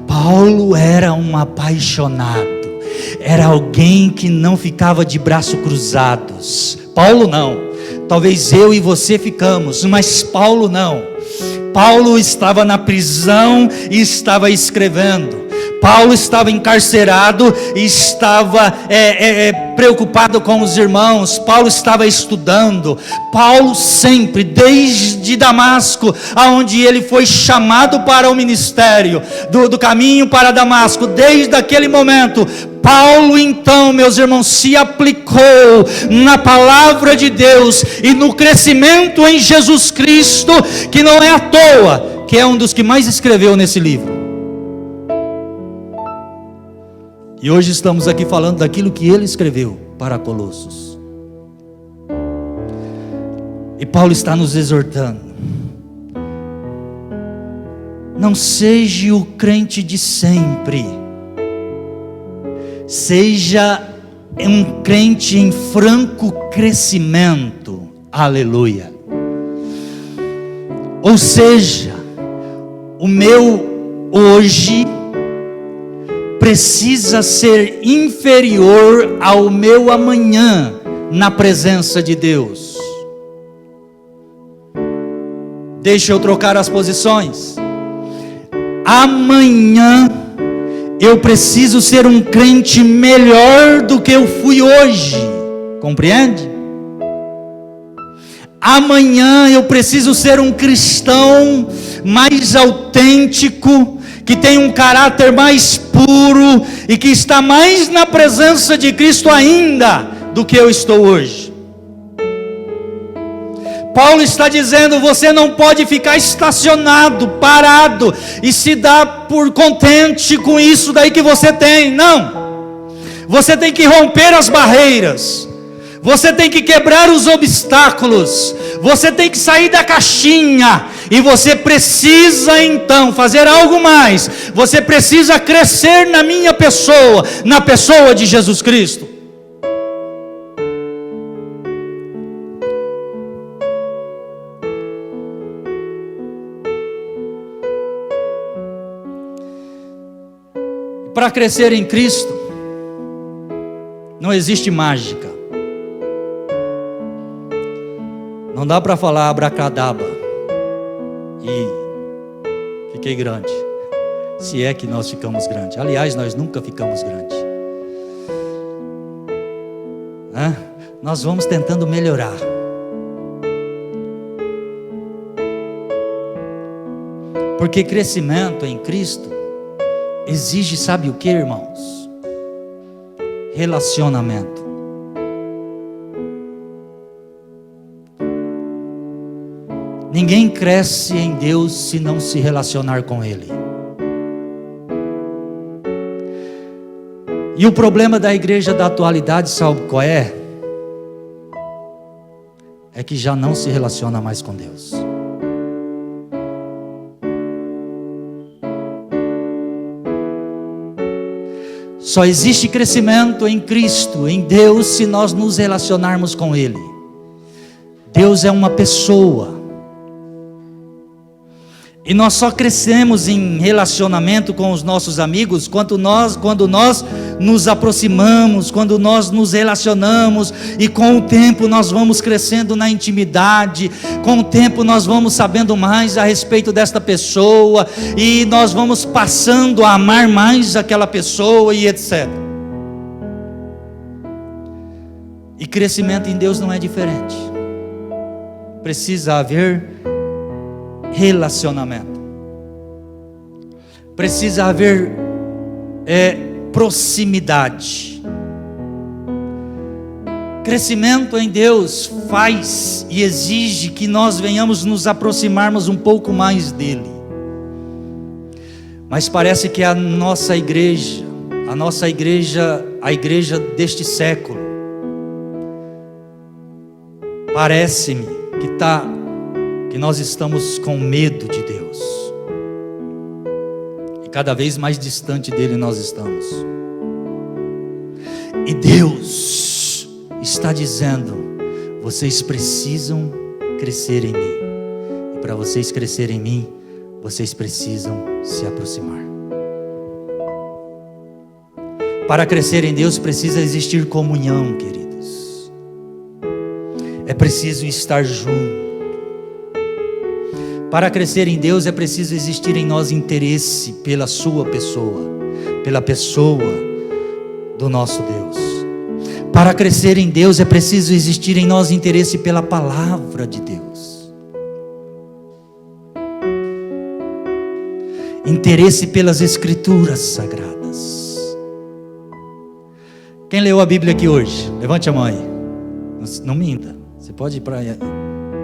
Paulo era um apaixonado. Era alguém que não ficava de braços cruzados. Paulo não. Talvez eu e você ficamos, mas Paulo não. Paulo estava na prisão e estava escrevendo. Paulo estava encarcerado e estava preocupado com os irmãos. Paulo estava estudando. Paulo sempre, desde Damasco, aonde ele foi chamado para o ministério, do caminho para Damasco, desde aquele momento, Paulo então, meus irmãos, se aplicou na palavra de Deus e no crescimento em Jesus Cristo, que não é à toa que é um dos que mais escreveu nesse livro. E hoje estamos aqui falando daquilo que ele escreveu para Colossos. E Paulo está nos exortando: não seja o crente de sempre, seja um crente em franco crescimento. Aleluia. Ou seja, o meu hoje precisa ser inferior ao meu amanhã na presença de Deus. Deixa eu trocar as posições. Amanhã eu preciso ser um crente melhor do que eu fui hoje. Compreende? Amanhã eu preciso ser um cristão mais autêntico, que tem um caráter mais puro e que está mais na presença de Cristo ainda do que eu estou hoje. Paulo está dizendo: você não pode ficar estacionado, parado e se dar por contente com isso daí que você tem. Não, você tem que romper as barreiras, você tem que quebrar os obstáculos, você tem que sair da caixinha, e você precisa então fazer algo mais. Você precisa crescer na minha pessoa, na pessoa de Jesus Cristo. Para crescer em Cristo, não existe mágica. Não dá para falar abracadabra e fiquei grande. Se é que nós ficamos grandes. Aliás, nós nunca ficamos grandes. Nós vamos tentando melhorar. Porque crescimento em Cristo exige, sabe o que, irmãos? Relacionamento. Ninguém cresce em Deus se não se relacionar com Ele. E o problema da igreja da atualidade, sabe qual é? É que já não se relaciona mais com Deus. Só existe crescimento em Cristo, em Deus, se nós nos relacionarmos com Ele. Deus é uma pessoa. E nós só crescemos em relacionamento com os nossos amigos quando nós nos aproximamos, quando nós nos relacionamos, e com o tempo nós vamos crescendo na intimidade, com o tempo nós vamos sabendo mais a respeito desta pessoa, e nós vamos passando a amar mais aquela pessoa e etc. E crescimento em Deus não é diferente. Precisa haver relacionamento, precisa haver proximidade. Crescimento em Deus faz e exige que nós venhamos nos aproximarmos um pouco mais dele. Mas parece que a nossa igreja, a igreja deste século, parece-me que nós estamos com medo de Deus, e cada vez mais distante dele nós estamos. E Deus está dizendo: vocês precisam crescer em mim, e para vocês crescerem em mim, vocês precisam se aproximar. Para crescer em Deus precisa existir comunhão, queridos. É preciso estar junto. Para crescer em Deus é preciso existir em nós interesse pela sua pessoa, pela pessoa do nosso Deus. Para crescer em Deus é preciso existir em nós interesse pela palavra de Deus, interesse pelas escrituras sagradas. Quem leu a Bíblia aqui hoje? Levante a mão aí. Não minta. Você pode ir para...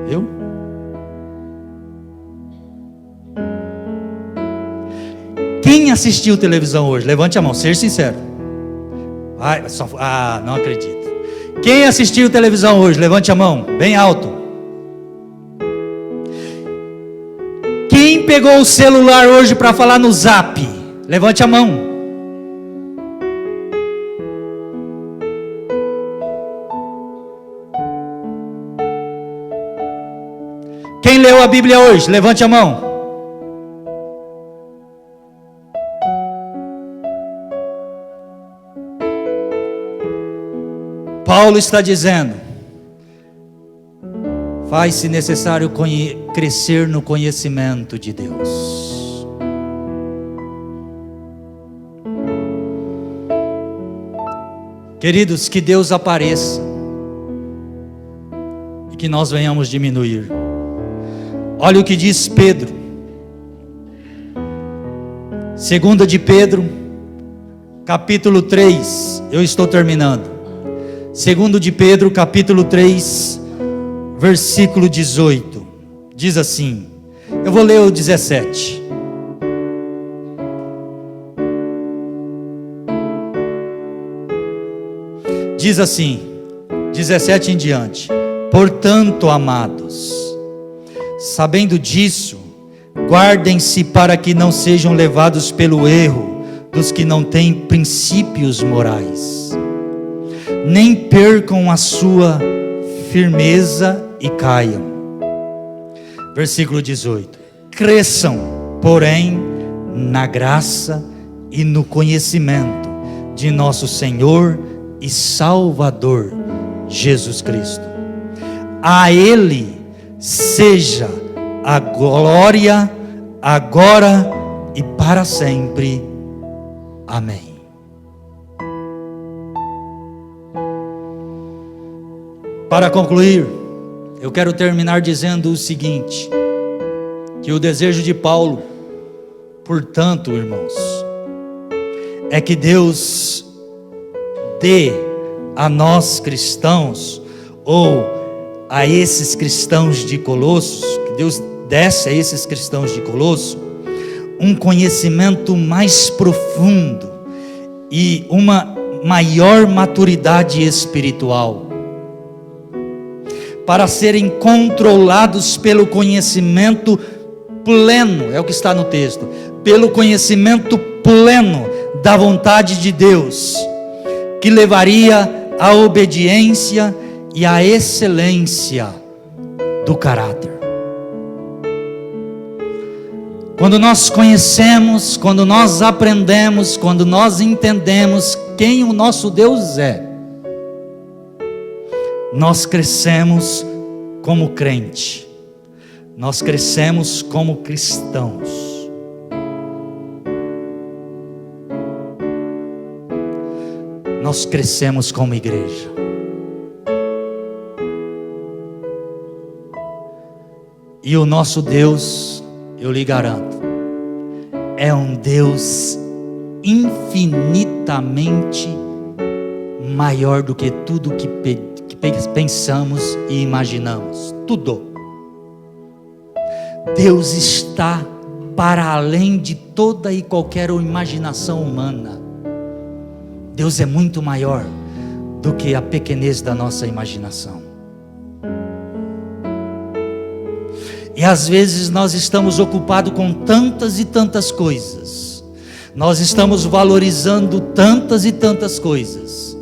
Eu? Quem assistiu televisão hoje? Levante a mão, seja sincero. Não acredito. Quem assistiu televisão hoje? Levante a mão, bem alto. Quem pegou o celular hoje para falar no Zap? Levante a mão. Quem leu a Bíblia hoje? Levante a mão. Paulo está dizendo: faz-se necessário crescer no conhecimento de Deus. Queridos, que Deus apareça e que nós venhamos diminuir. Olha o que diz Pedro, 2 de Pedro, capítulo 3, eu estou terminando. 2 de Pedro, capítulo 3, versículo 18, diz assim, eu vou ler o 17. Diz assim, 17 em diante: portanto, amados, sabendo disso, guardem-se para que não sejam levados pelo erro dos que não têm princípios morais, nem percam a sua firmeza e caiam. Versículo 18: cresçam, porém, na graça e no conhecimento de nosso Senhor e Salvador Jesus Cristo. A Ele seja a glória agora e para sempre. Amém. Para concluir, eu quero terminar dizendo o seguinte, que o desejo de Paulo, portanto, irmãos, é que Deus dê a nós cristãos, ou a esses cristãos de Colossos, que Deus desse a esses cristãos de Colosso, um conhecimento mais profundo e uma maior maturidade espiritual, para serem controlados pelo conhecimento pleno, é o que está no texto, pelo conhecimento pleno da vontade de Deus, que levaria à obediência e à excelência do caráter. Quando nós conhecemos, quando nós aprendemos, quando nós entendemos quem o nosso Deus é, nós crescemos como crente, nós crescemos como cristãos. Nós crescemos como igreja. E o nosso Deus, eu lhe garanto, é um Deus infinitamente maior do que tudo que pensamos e imaginamos. Tudo. Deus está para além de toda e qualquer imaginação humana. Deus é muito maior do que a pequenez da nossa imaginação. E às vezes nós estamos ocupados com tantas e tantas coisas, nós estamos valorizando tantas e tantas coisas,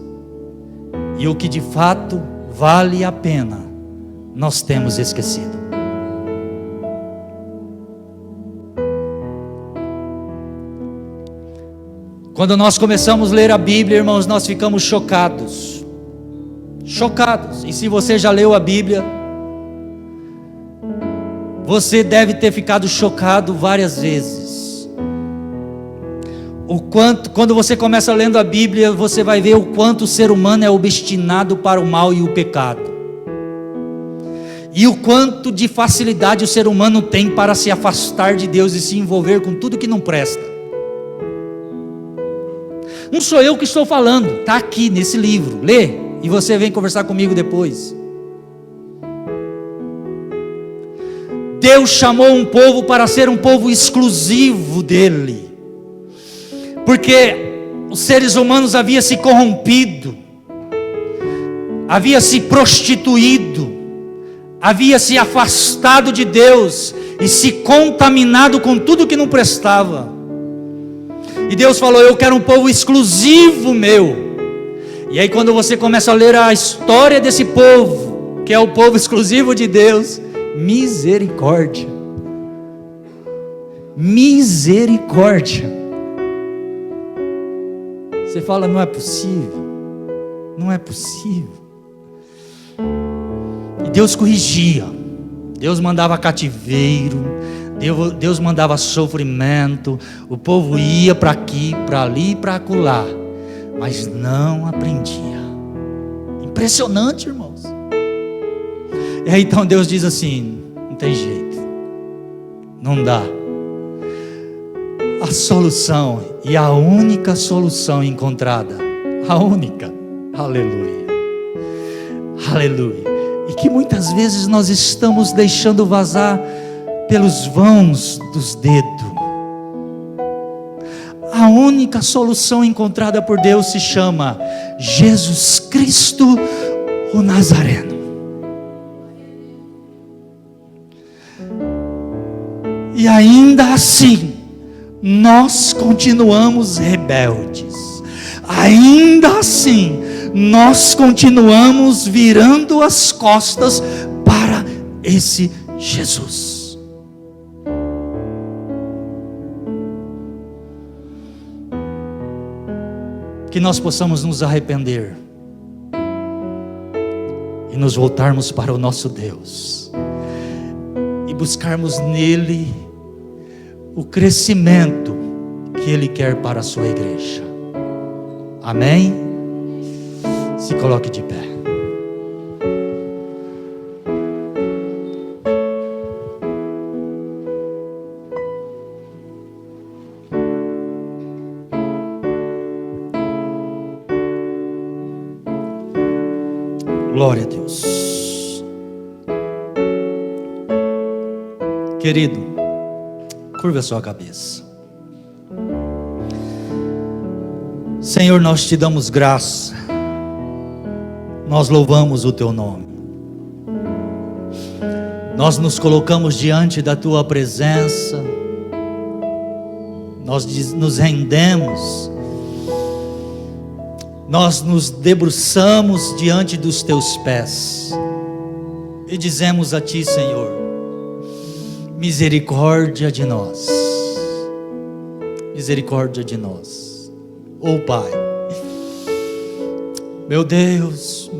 e o que de fato vale a pena, nós temos esquecido. Quando nós começamos a ler a Bíblia, irmãos, nós ficamos chocados. Chocados. E se você já leu a Bíblia, você deve ter ficado chocado várias vezes. O quanto, quando você começa lendo a Bíblia, você vai ver o quanto o ser humano é obstinado para o mal e o pecado. E o quanto de facilidade o ser humano tem para se afastar de Deus e se envolver com tudo que não presta. Não sou eu que estou falando, está aqui nesse livro, lê, e você vem conversar comigo depois. Deus chamou um povo para ser um povo exclusivo dele, porque os seres humanos haviam se corrompido, havia se prostituído, havia se afastado de Deus e se contaminado com tudo que não prestava. E Deus falou: eu quero um povo exclusivo meu. E aí quando você começa a ler a história desse povo, que é o povo exclusivo de Deus, misericórdia, misericórdia. Você fala: não é possível, não é possível. E Deus corrigia, Deus mandava cativeiro, Deus mandava sofrimento, o povo ia para aqui, para ali e para acolá, mas não aprendia. Impressionante, irmãos. E aí então Deus diz assim: não tem jeito, não dá. A solução, e a única solução encontrada, a única, aleluia, aleluia, e que muitas vezes nós estamos deixando vazar pelos vãos dos dedos. A única solução encontrada por Deus se chama Jesus Cristo, o Nazareno. E ainda assim, nós continuamos rebeldes. Ainda assim, nós continuamos virando as costas para esse Jesus. Que nós possamos nos arrepender e nos voltarmos para o nosso Deus e buscarmos nele o crescimento que Ele quer para a sua igreja. Amém? Se coloque de pé. Glória a Deus. Querido, curva a sua cabeça. Senhor, nós te damos graça, nós louvamos o teu nome, nós nos colocamos diante da tua presença, nós nos rendemos, nós nos debruçamos diante dos teus pés e dizemos a ti, Senhor, misericórdia de nós, misericórdia de nós. Oh Pai, meu Deus,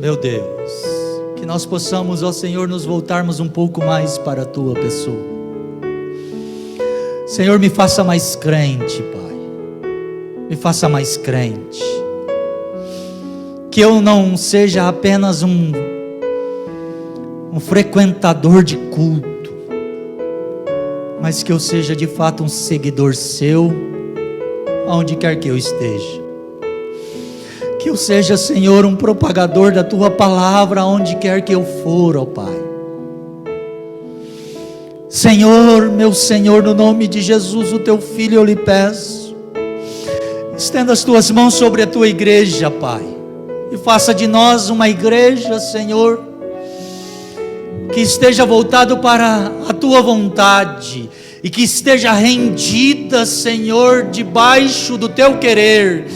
que nós possamos, ó Senhor, nos voltarmos um pouco mais para a tua pessoa. Senhor, me faça mais crente, Pai, me faça mais crente, que eu não seja apenas um frequentador de culto, mas que eu seja de fato um seguidor seu, aonde quer que eu esteja. Que eu seja, Senhor, um propagador da tua palavra, aonde quer que eu for, ó Pai. Senhor, meu Senhor, no nome de Jesus, o teu Filho, eu lhe peço, estenda as tuas mãos sobre a tua igreja, Pai, e faça de nós uma igreja, Senhor, que esteja voltado para a tua vontade, e que esteja rendida, Senhor, debaixo do teu querer,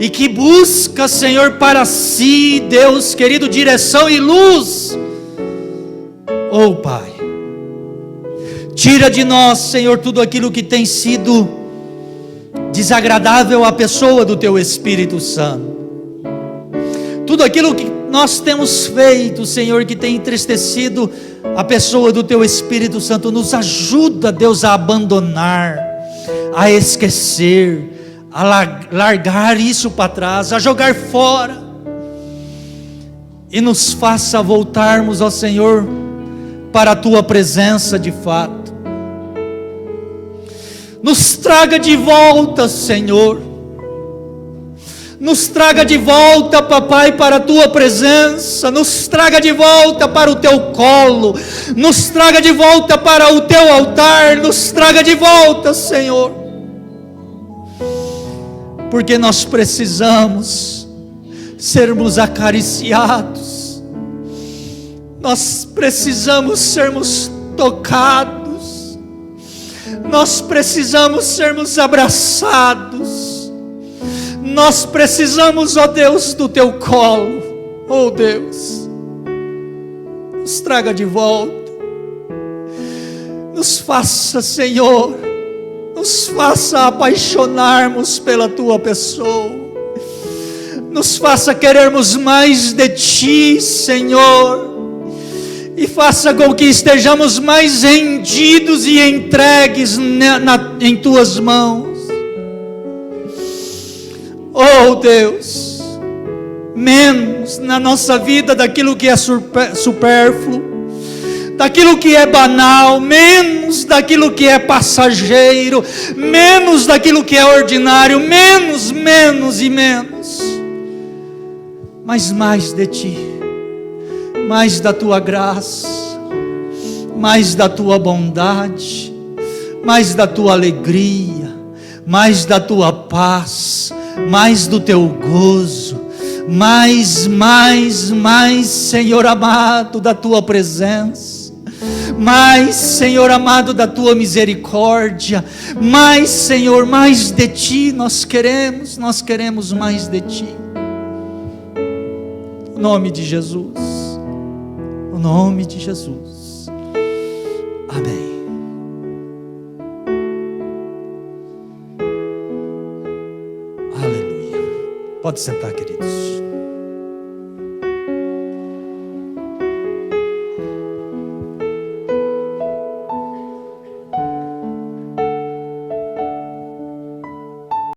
e que busca, Senhor, para si, Deus querido, direção e luz. Oh Pai, tira de nós, Senhor, tudo aquilo que tem sido desagradável à pessoa do teu Espírito Santo, tudo aquilo que nós temos feito, Senhor, que tem entristecido a pessoa do teu Espírito Santo. Nos ajuda, Deus, a abandonar, a esquecer, a largar isso para trás, a jogar fora, e nos faça voltarmos, ó Senhor, para a tua presença de fato. Nos traga de volta, Senhor, nos traga de volta, papai, para a tua presença, nos traga de volta para o teu colo, nos traga de volta para o teu altar, nos traga de volta, Senhor. porque nós precisamos sermos acariciados, nós precisamos sermos tocados, nós precisamos sermos abraçados, nós precisamos, ó Deus, do teu colo. Ó Deus, nos traga de volta, nos faça, Senhor, nos faça apaixonarmos pela tua pessoa, nos faça querermos mais de ti, Senhor, e faça com que estejamos mais rendidos e entregues em tuas mãos. Oh Deus, menos na nossa vida daquilo que é supérfluo, daquilo que é banal, menos daquilo que é passageiro, menos daquilo que é ordinário, menos e menos, mas mais de ti, mais da tua graça, mais da tua bondade, mais da tua alegria, mais da tua paz, mais do teu gozo, mais, Senhor amado, da tua presença, mais, Senhor amado, da tua misericórdia, mais, Senhor, mais de ti nós queremos mais de ti. No nome de Jesus, no nome de Jesus, amém. Aleluia. Pode sentar, queridos.